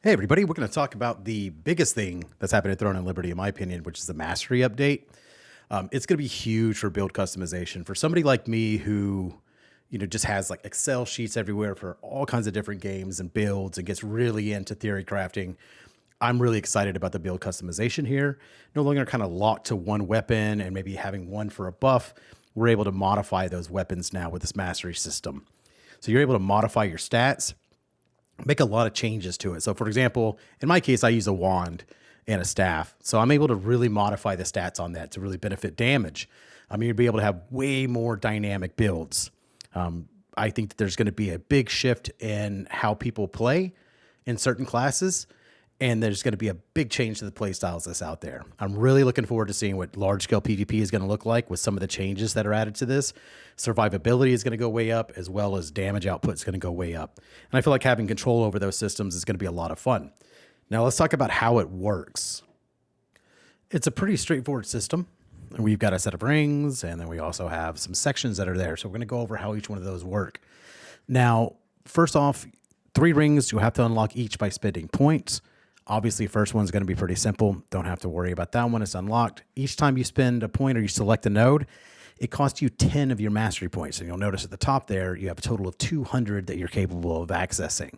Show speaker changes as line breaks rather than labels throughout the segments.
Hey, everybody, we're going to talk about the biggest thing that's happened at Throne and Liberty, in my opinion, which is the mastery update. It's going to be huge for build customization. For somebody like me who, just has like Excel sheets everywhere for all kinds of different games and builds and gets really into theory crafting, I'm really excited about the build customization here. No longer kind of locked to one weapon and maybe having one for a buff. We're able to modify those weapons now with this mastery system. So you're able to modify your stats, make a lot of changes to it. So, for example, in my case, I use a wand and a staff. So I'm able to really modify the stats on that to really benefit damage. You'll be able to have way more dynamic builds. I think that there's going to be a big shift in how people play in certain classes, and there's going to be a big change to the play styles that's out there. I'm really looking forward to seeing what large scale PvP is going to look like with some of the changes that are added to this. Survivability is going to go way up, as well as damage output is going to go way up. And I feel like having control over those systems is going to be a lot of fun. Now let's talk about how it works. It's a pretty straightforward system. We've got a set of rings, and then we also have some sections that are there. So we're going to go over how each one of those work. Now, first off, 3 rings, you have to unlock each by spending points. Obviously, first one's going to be pretty simple. Don't have to worry about that one. It's unlocked. Each time you spend a point or you select a node, it costs you 10 of your mastery points. And you'll notice at the top there, you have a total of 200 that you're capable of accessing.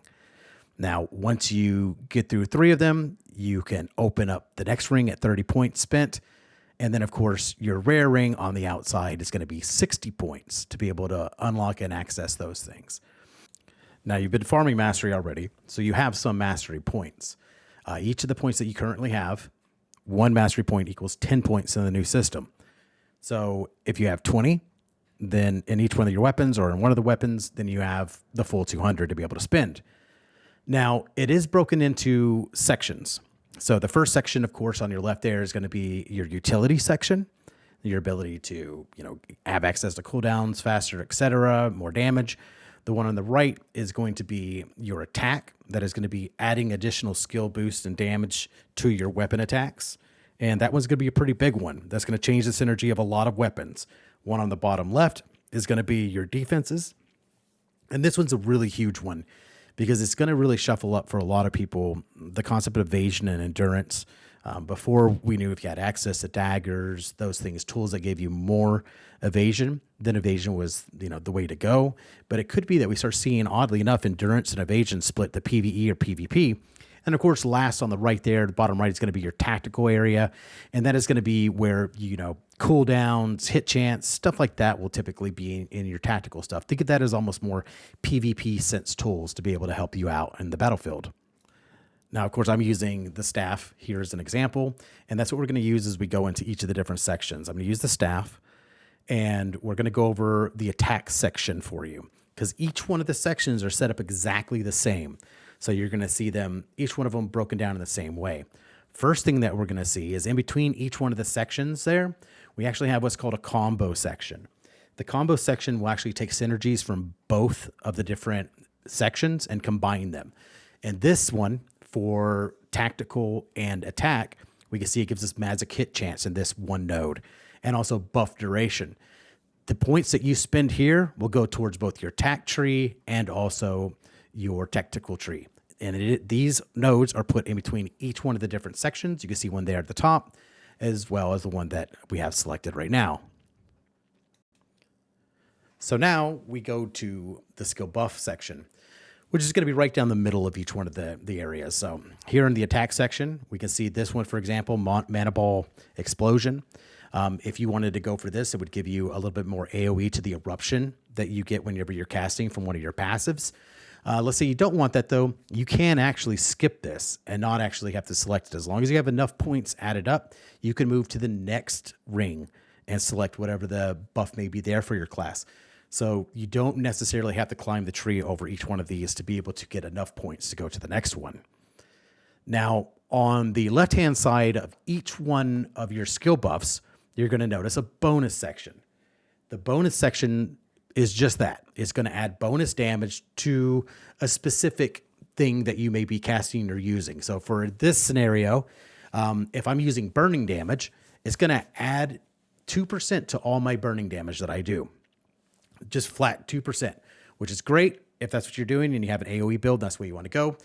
Now, once you get through 3 of them, you can open up the next ring at 30 points spent. And then, of course, your rare ring on the outside is going to be 60 points to be able to unlock and access those things. Now, you've been farming mastery already, so you have some mastery points. Each of the points that you currently have, 1 mastery point equals 10 points in the new system. So if you have 20, then in each one of your weapons or in one of the weapons, then you have the full 200 to be able to spend. Now, it is broken into sections. So the first section, of course, on your left there is going to be your utility section, your ability to, have access to cooldowns faster, etc., more damage. The one on the right is going to be your attack. That is going to be adding additional skill boost and damage to your weapon attacks. And that one's going to be a pretty big one. That's going to change the synergy of a lot of weapons. One on the bottom left is going to be your defenses. And this one's a really huge one because it's going to really shuffle up for a lot of people the concept of evasion and endurance. Before we knew if you had access to daggers, those things, tools that gave you more evasion, then evasion was, the way to go. But it could be that we start seeing, oddly enough, endurance and evasion split to PvE or PvP. And of course, last on the right there, the bottom right is going to be your tactical area. And that is going to be where, cooldowns, hit chance, stuff like that will typically be in your tactical stuff. Think of that as almost more PvP sense tools to be able to help you out in the battlefield. Now, of course, I'm using the staff here as an example, and that's what we're going to use as we go into each of the different sections. I'm going to use the staff, and we're going to go over the attack section for you because each one of the sections are set up exactly the same. So you're going to see them, each one of them broken down in the same way. First thing that we're going to see is in between each one of the sections there, we actually have what's called a combo section. The combo section will actually take synergies from both of the different sections and combine them. And this one, for tactical and attack, we can see it gives us magic hit chance in this one node and also buff duration. The points that you spend here will go towards both your attack tree and also your tactical tree. And these nodes are put in between each one of the different sections. You can see one there at the top, as well as the one that we have selected right now. So now we go to the skill buff section, which is going to be right down the middle of each one of the areas. So here in the attack section, we can see this one, for example, Mana Ball Explosion. If you wanted to go for this, it would give you a little bit more AoE to the eruption that you get whenever you're casting from one of your passives. Let's say you don't want that, though. You can actually skip this and not actually have to select it. As long as you have enough points added up, you can move to the next ring and select whatever the buff may be there for your class. So you don't necessarily have to climb the tree over each one of these to be able to get enough points to go to the next one. Now, on the left-hand side of each one of your skill buffs, you're going to notice a bonus section. The bonus section is just that. It's going to add bonus damage to a specific thing that you may be casting or using. So for this scenario, if I'm using burning damage, it's going to add 2% to all my burning damage that I do. Just flat 2%, which is great if that's what you're doing and you have an AoE build, that's where you want to go.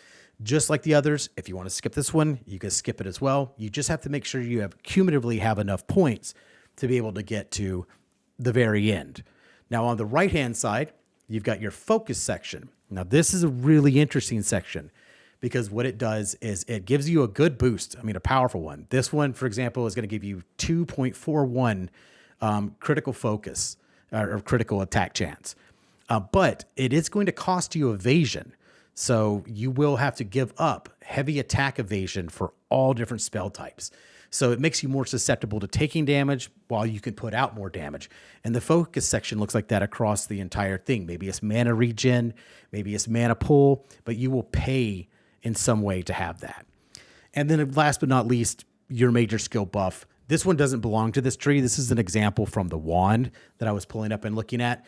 Just like the others, if you want to skip this one, you can skip it as well. You just have to make sure you have cumulatively have enough points to be able to get to the very end. Now, on the right-hand side, you've got your focus section. Now, this is a really interesting section because what it does is it gives you a good boost. I mean, a powerful one. This one, for example, is going to give you 2.41 critical focus or critical attack chance. But it is going to cost you evasion. So you will have to give up heavy attack evasion for all different spell types. So it makes you more susceptible to taking damage while you can put out more damage. And the focus section looks like that across the entire thing. Maybe it's mana regen, maybe it's mana pull, but you will pay in some way to have that. And then last but not least, your major skill buff. This one doesn't belong to this tree. This is an example from the wand that I was pulling up and looking at.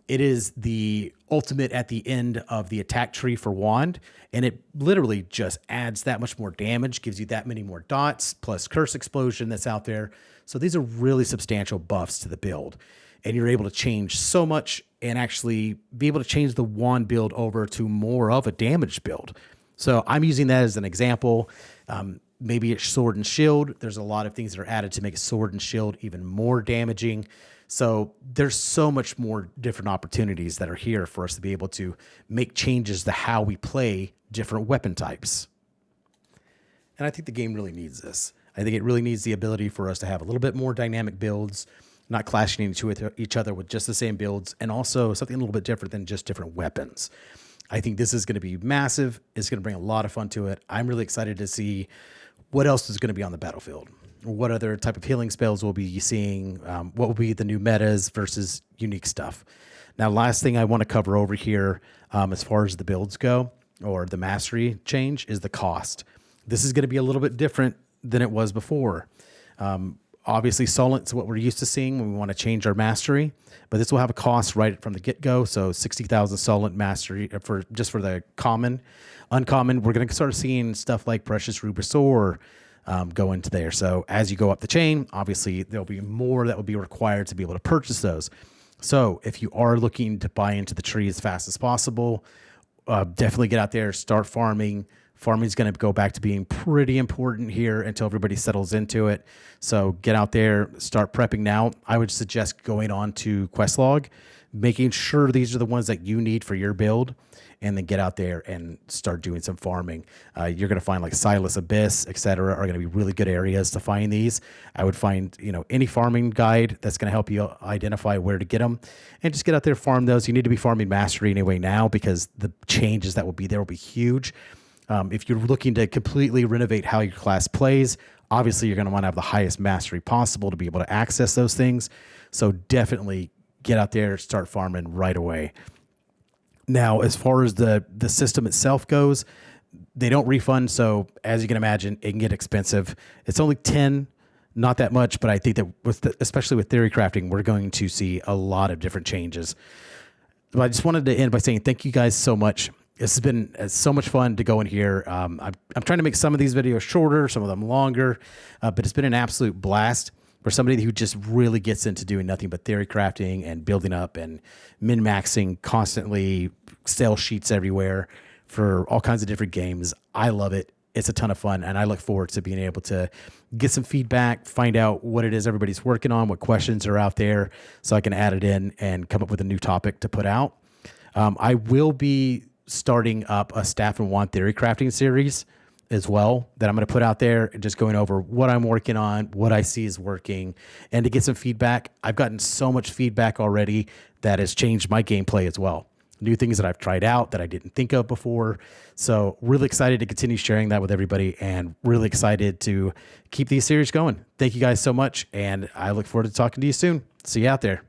It is the ultimate at the end of the attack tree for wand, and it literally just adds that much more damage, gives you that many more dots, plus curse explosion that's out there. So these are really substantial buffs to the build, and you're able to change so much and actually be able to change the wand build over to more of a damage build. So I'm using that as an example. Maybe it's sword and shield. There's a lot of things that are added to make sword and shield even more damaging. So there's so much more different opportunities that are here for us to be able to make changes to how we play different weapon types. And I think the game really needs this. I think it really needs the ability for us to have a little bit more dynamic builds, not clashing into each other with just the same builds, and also something a little bit different than just different weapons. I think this is going to be massive. It's going to bring a lot of fun to it. I'm really excited to see what else is going to be on the battlefield. What other type of healing spells we'll be seeing? What will be the new metas versus unique stuff? Now, last thing I want to cover over here as far as the builds go or the mastery change is the cost. This is going to be a little bit different than it was before. Obviously, Sullen's what we're used to seeing when we want to change our mastery, but this will have a cost right from the get-go. So 60,000 Sullen mastery for just for the common. Uncommon, we're going to start seeing stuff like Precious Rubisaur go into there. So as you go up the chain, obviously there'll be more that will be required to be able to purchase those. So if you are looking to buy into the tree as fast as possible, definitely get out there, start farming. Farming is going to go back to being pretty important here until everybody settles into it. So get out there, start prepping now. I would suggest going on to Questlog, making sure these are the ones that you need for your build, and then get out there and start doing some farming. You're going to find like Silas Abyss, etc., are going to be really good areas to find these. I would find, any farming guide that's going to help you identify where to get them, and just get out there, farm those. You need to be farming mastery anyway now because the changes that will be there will be huge. If you're looking to completely renovate how your class plays, obviously you're going to want to have the highest mastery possible to be able to access those things. So definitely get out there, start farming right away. Now, as far as the system itself goes, they don't refund. So as you can imagine, it can get expensive. It's only 10, not that much, but I think that especially with theory crafting, we're going to see a lot of different changes. But I just wanted to end by saying thank you guys so much. This has been so much fun to go in here. I'm trying to make some of these videos shorter, some of them longer, but it's been an absolute blast for somebody who just really gets into doing nothing but theory crafting and building up and min-maxing constantly, sell sheets everywhere for all kinds of different games. I love it. It's a ton of fun, and I look forward to being able to get some feedback, find out what it is everybody's working on, what questions are out there, so I can add it in and come up with a new topic to put out. I will be starting up a Staff and Wand theory crafting series as well that I'm going to put out there, and just going over what I'm working on, what I see is working, and to get some feedback. I've gotten so much feedback already that has changed my gameplay as well. New things that I've tried out that I didn't think of before. So really excited to continue sharing that with everybody, and really excited to keep these series going. Thank you guys so much, and I look forward to talking to you soon. See you out there.